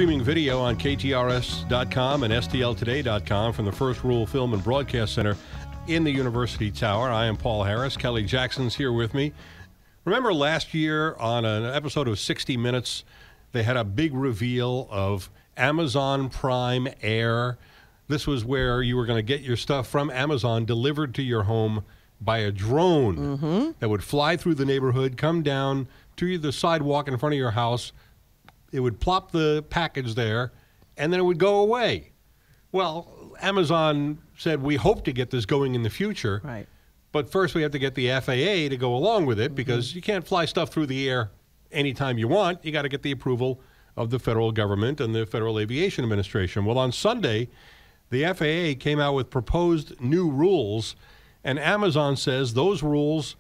streaming video on KTRS.com and STLtoday.com from the First Rule Film and Broadcast Center in the University Tower. I am Paul Harris. Kelly Jackson's here with me. Remember last year on an episode of 60 Minutes, they had a big reveal of Amazon Prime Air. This was where you were going to get your stuff from Amazon delivered to your home by a drone that would fly through the neighborhood, come down to the sidewalk in front of your house. It would plop the package there, and then it would go away. Well, Amazon said, we hope to get this going in the future. Right. But first we have to get the FAA to go along with it because you can't fly stuff through the air anytime you want. You got to get the approval of the federal government and the Federal Aviation Administration. Well, on Sunday, the FAA came out with proposed new rules, and Amazon says those rules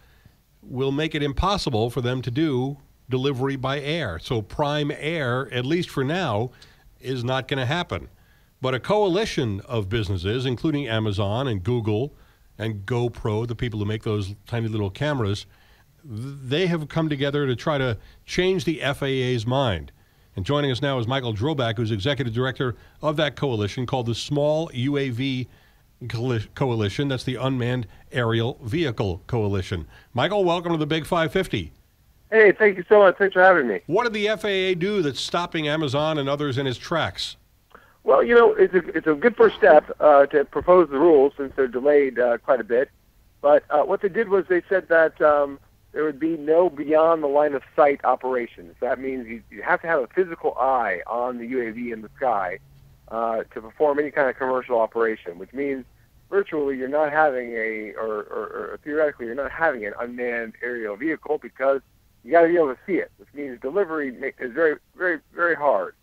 will make it impossible for them to do delivery by air. So Prime Air, at least for now, is not going to happen. But a coalition of businesses, including Amazon and Google and GoPro, the people who make those tiny little cameras, they have come together to try to change the FAA's mind. And joining us now is Michael Droback, who's executive director of that coalition called the Small UAV Coalition. That's the Unmanned Aerial Vehicle Coalition. Michael, welcome to the Big 550. Hey, thank you so much. Thanks for having me. What did the FAA do that's stopping Amazon and others in its tracks? Well, you know, it's a good first step to propose the rules since they're delayed quite a bit. But what they did was they said that there would be no beyond the line of sight operations. That means you have to have a physical eye on the UAV in the sky to perform any kind of commercial operation, which means virtually you're not having or theoretically you're not having an unmanned aerial vehicle because you got to be able to see it, which means delivery is very, very, very hard.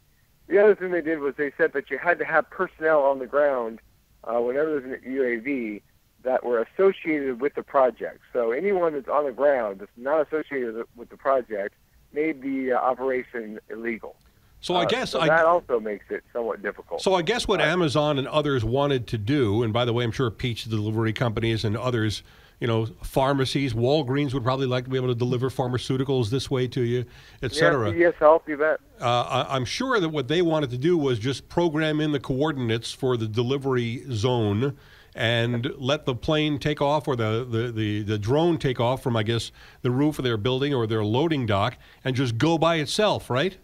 The other thing they did was they said that you had to have personnel on the ground whenever there's an UAV that were associated with the project. So anyone that's on the ground that's not associated with the project made the operation illegal. So I guess that also makes it somewhat difficult. So I guess what Amazon and others wanted to do, and by the way, I'm sure pizza delivery companies and others, you know, pharmacies, Walgreens would probably like to be able to deliver pharmaceuticals this way to you, et cetera. Yes, help, you bet. I'm sure that what they wanted to do was just program in the coordinates for the delivery zone and let the plane take off or the drone take off from, I guess, the roof of their building or their loading dock and just go by itself, right?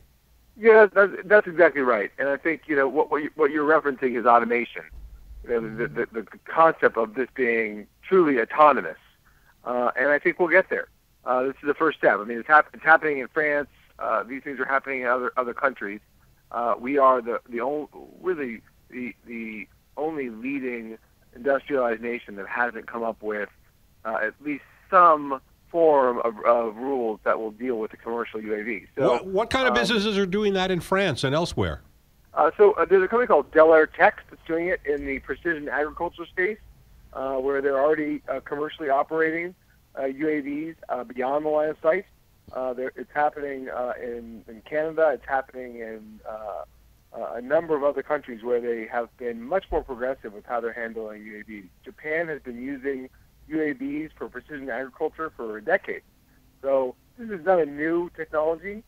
Yeah, that's exactly right. And I think, you know, what you're referencing is automation. You know, the concept of this being truly autonomous. And I think we'll get there. This is the first step. I mean, it's happening in France. These things are happening in other countries. We are the only leading industrialized nation that hasn't come up with at least some form of rules that will deal with the commercial UAV. So, what kind of businesses are doing that in France and elsewhere? So there's a company called Delair Tech that's doing it in the precision agriculture space, where they're already commercially operating UAVs beyond the line of sight. It's happening in Canada. It's happening in a number of other countries where they have been much more progressive with how they're handling UAVs. Japan has been using UAVs for precision agriculture for decades. So this is not a new technology.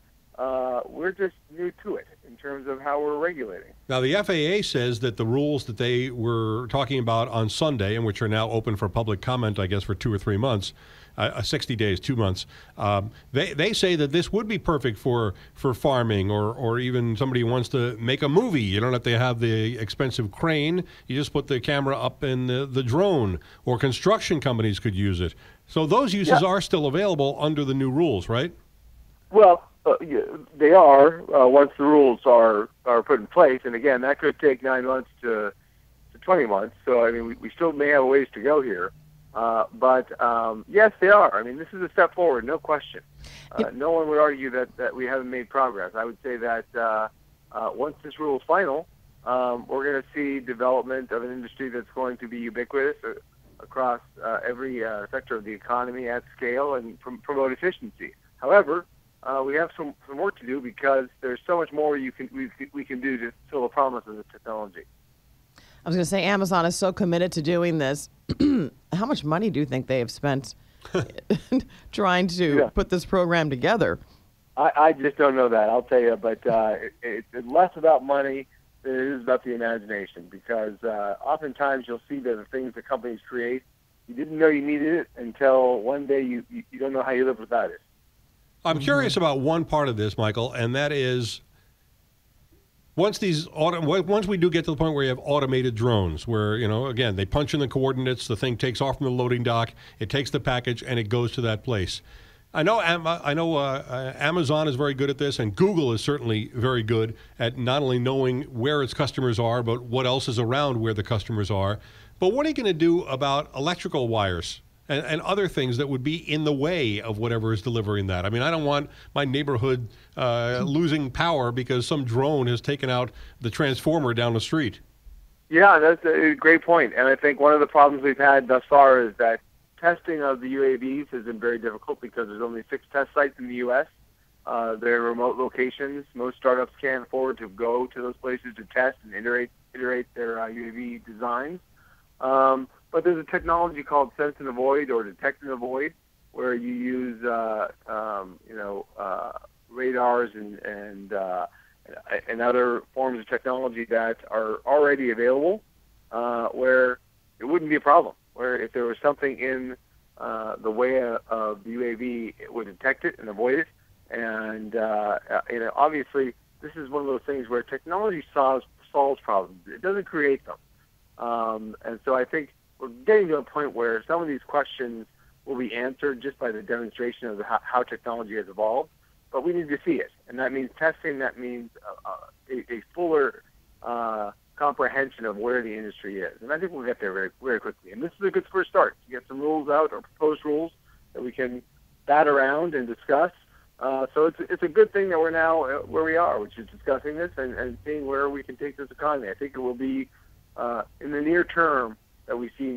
We're just new to it in terms of how we're regulating. Now, the FAA says that the rules that they were talking about on Sunday, and which are now open for public comment, I guess, for 2 or 3 months, 60 days, 2 months, they say that this would be perfect for farming or even somebody who wants to make a movie. You don't have to have the expensive crane. You just put the camera up in the drone, or construction companies could use it. So those uses are still available under the new rules, right? Well, yeah, they are once the rules are put in place, and again, that could take 9 months to 20 months. So I mean, we still may have a ways to go here, but yes, they are. I mean, this is a step forward, no question. No one would argue that we haven't made progress. I would say that once this rule is final, we're going to see development of an industry that's going to be ubiquitous across every sector of the economy at scale and promote efficiency. However, we have some work to do because there's so much more we can do to fill the promise of this technology. I was going to say, Amazon is so committed to doing this. How much money do you think they have spent trying to put this program together? I just don't know that. I'll tell you, but it's less about money than it is about the imagination, because oftentimes you'll see that the things that companies create, you didn't know you needed it until one day you don't know how you live without it. I'm curious about one part of this, Michael, and that is once we do get to the point where you have automated drones, where, again, they punch in the coordinates, the thing takes off from the loading dock, it takes the package, and it goes to that place. I know Amazon is very good at this, and Google is certainly very good at not only knowing where its customers are, but what else is around where the customers are. But what are you going to do about electrical wires and other things that would be in the way of whatever is delivering that? I mean, I don't want my neighborhood losing power because some drone has taken out the transformer down the street. Yeah, that's a great point. And I think one of the problems we've had thus far is that testing of the UAVs has been very difficult because there's only 6 test sites in the U.S. They're remote locations. Most startups can't afford to go to those places to test and iterate their UAV designs. But there's a technology called sense and avoid, or detect and avoid, where you use radars and other forms of technology that are already available, where it wouldn't be a problem. Where if there was something in the way of the UAV, it would detect it and avoid it. And obviously, this is one of those things where technology solves problems. It doesn't create them. And so I think we're getting to a point where some of these questions will be answered just by the demonstration of how technology has evolved. But we need to see it, and that means testing. That means a fuller comprehension of where the industry is, and I think we'll get there very, very quickly. And this is a good first start to get some rules out, or proposed rules that we can bat around and discuss. So it's a good thing that we're now where we are, which is discussing this and seeing where we can take this economy. I think it will be in the near term that we see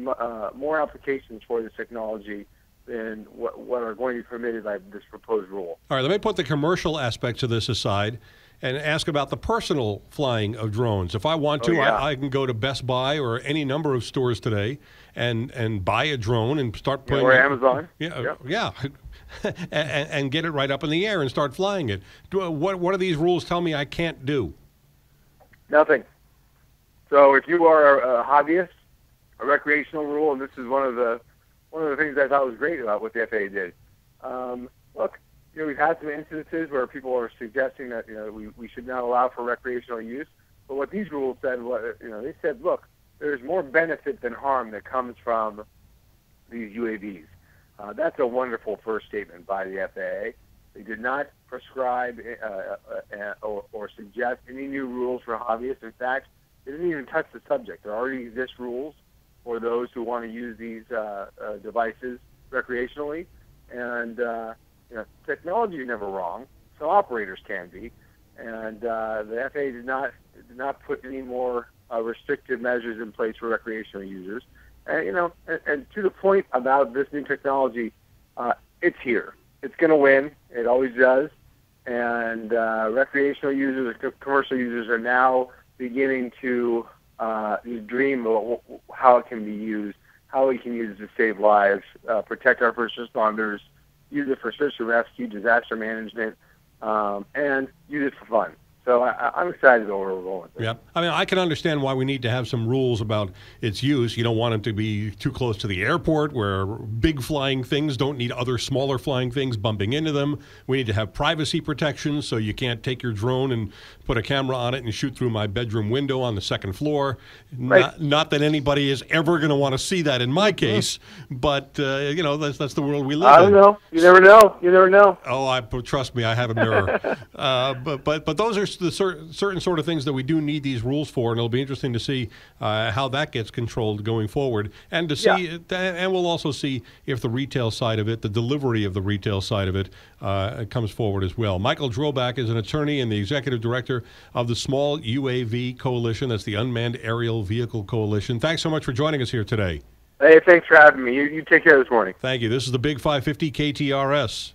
more applications for this technology than what are going to be permitted by this proposed rule. All right, let me put the commercial aspects of this aside and ask about the personal flying of drones. If I want to, I can go to Best Buy or any number of stores today and buy a drone and start putting or Amazon. Yeah. and get it right up in the air and start flying it. What do these rules tell me I can't do? Nothing. So if you are a hobbyist, a recreational rule, and this is one of the things I thought was great about what the FAA did. Look, we've had some instances where people are suggesting that we should not allow for recreational use. But what these rules said was, they said, look, there's more benefit than harm that comes from these UAVs. That's a wonderful first statement by the FAA. They did not prescribe or suggest any new rules for hobbyists. In fact, they didn't even touch the subject. There already exist rules for those who want to use these devices recreationally. And technology is never wrong. So operators can be. And the FAA did not put any more restrictive measures in place for recreational users. And to the point about this new technology, it's here. It's going to win. It always does. And recreational users, commercial users, are now beginning to dream about how it can be used, how we can use it to save lives, protect our first responders, use it for search and rescue, disaster management, and use it for fun. So I'm excited about where we're going with this. Yeah, I mean, I can understand why we need to have some rules about its use. You don't want it to be too close to the airport where big flying things don't need other smaller flying things bumping into them. We need to have privacy protections so you can't take your drone and put a camera on it and shoot through my bedroom window on the second floor. Right. Not that anybody is ever going to want to see that in my case, but, that's the world we live in. I don't know. You never know. You never know. Oh, trust me, I have a mirror. But those are the certain sort of things that we do need these rules for, and it'll be interesting to see how that gets controlled going forward, and to see, and we'll also see if the retail side of it, the delivery of the retail side of it, comes forward as well. Michael Drobak is an attorney and the executive director of the Small UAV Coalition. That's the Unmanned Aerial Vehicle Coalition. Thanks so much for joining us here today. Hey, thanks for having me. You take care this morning. Thank you. This is the Big 550 KTRS.